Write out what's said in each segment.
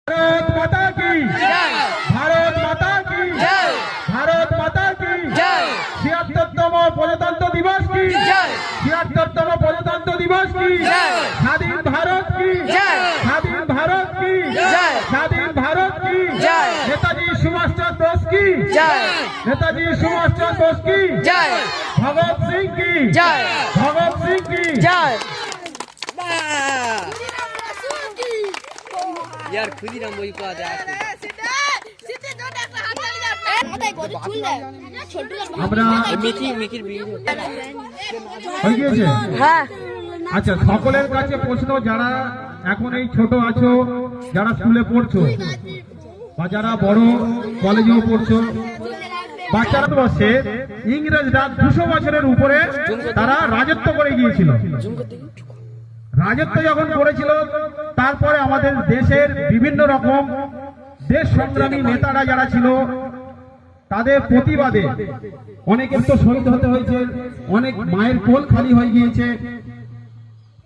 भारत माता की जय। भारत माता की जय। भारत माता की जय। ৭৬তম প্রজাতন্ত্র দিবস की जय। ৭৬তম প্রজাতন্ত্র দিবস की जय। স্বাধীন ভারত की जय। স্বাধীন ভারত की जय। স্বাধীন ভারত की जय। নেতাজি সুভাষচন্দ্র বোস की जय। নেতাজি সুভাষচন্দ্র বোস की जय। ভগৎ সিং की जय। ভগৎ সিং की जय। यार खुदीराम वही को आते আমরা মিকির ভিডিও হয়ে গিয়েছে। হ্যাঁ আচ্ছা, সকলের কাছে প্রশ্ন, যারা এখন এই ছোট আছো, যারা স্কুলে পড়ছো বা যারা বড় কলেজেও পড়ছো, বাচ্চারা তো বসে ইংরেজরা 200 বছরের উপরে তারা রাজত্ব করে গিয়েছিল। রাজত্ব যখন করেছিল, তারপরে আমাদের দেশের বিভিন্ন রকম দেশ সংগ্রামী নেতারা যারা ছিল, তাদের প্রতিবাদে অনেকের তো শহীদ হতে হয়েছে, অনেক মায়ের কোল খালি হয়ে গিয়েছে।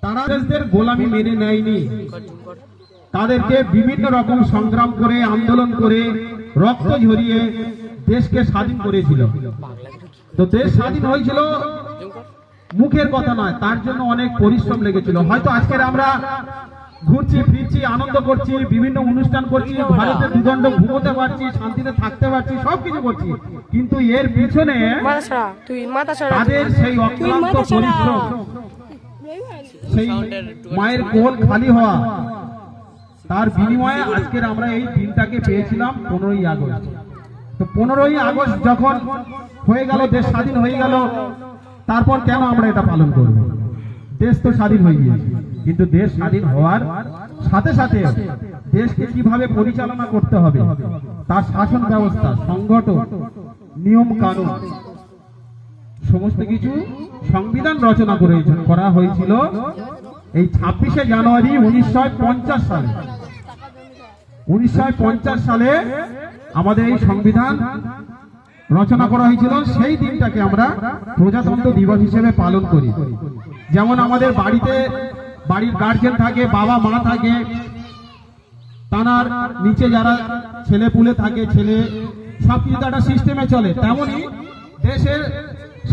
তারা দেশদের গোলামি মেনে নেয়নি, তাদেরকে বিভিন্ন রকম সংগ্রাম করে, আন্দোলন করে, রক্ত ঝরিয়ে দেশকে স্বাধীন করেছিল। তো দেশ স্বাধীন হয়েছিল মুখের কথা নয়, তার জন্য অনেক পরিশ্রম লেগেছিল। হয়তো আজকের আমরা ঘুরছি ফিরছি, আনন্দ করছি, বিভিন্ন অনুষ্ঠান করছি, ভারতের দুদণ্ড ঘুমোতে পারছি, শান্তিতে থাকতে পারছি, সবকিছু করছি, কিন্তু এর পিছনে তাদের সেই অক্লান্ত পরিশ্রম, সেই মায়ের কোল খালি হওয়া, তার বিনিময়ে আজকের আমরা এই দিনটাকে পেয়েছিলাম 15ই আগস্ট। তো 15ই আগস্ট যখন হয়ে গেল, দেশ স্বাধীন হয়ে গেল, তারপর কেন আমরা এটা পালন করব? দেশ তো স্বাধীন হয়ে গিয়েছে, কিন্তু দেশ স্বাধীন হওয়ার সাথে সাথে দেশকে কিভাবে পরিচালনা করতে হবে, তার শাসন ব্যবস্থা, সংগঠন, নিয়ম কানুন, সমস্ত কিছু সংবিধান রচনা করা হয়েছিল এই 26শে জানুয়ারি 1950 সালে। 1950 সালে আমাদের এই সংবিধান রচনা করা হয়েছিল। সেই দিনটাকে আমরা প্রজাতন্ত্র দিবস হিসেবে পালন করি। যেমন আমাদের বাড়ির গার্জেন থাকে, বাবা মা থাকে, তার নিচে যারা ছেলে পুলে থাকে, ছেলে সব কিছু একটা সিস্টেমে চলে, তেমনি দেশের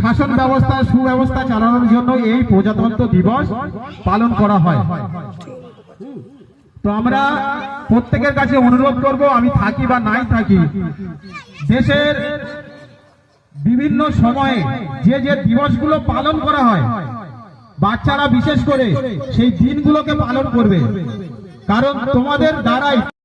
শাসন ব্যবস্থা, সুব্যবস্থা চালানোর জন্য এই প্রজাতন্ত্র দিবস পালন করা হয়। তো আমরা প্রত্যেকের কাছে অনুরোধ করব, আমি থাকি বা নাই থাকি, দেশের বিভিন্ন সময়ে যে যে দিবসগুলো পালন করা হয়, বাচ্চারা বিশেষ করে সেই দিনগুলোকে পালন করবে, কারণ তোমাদের দ্বারাই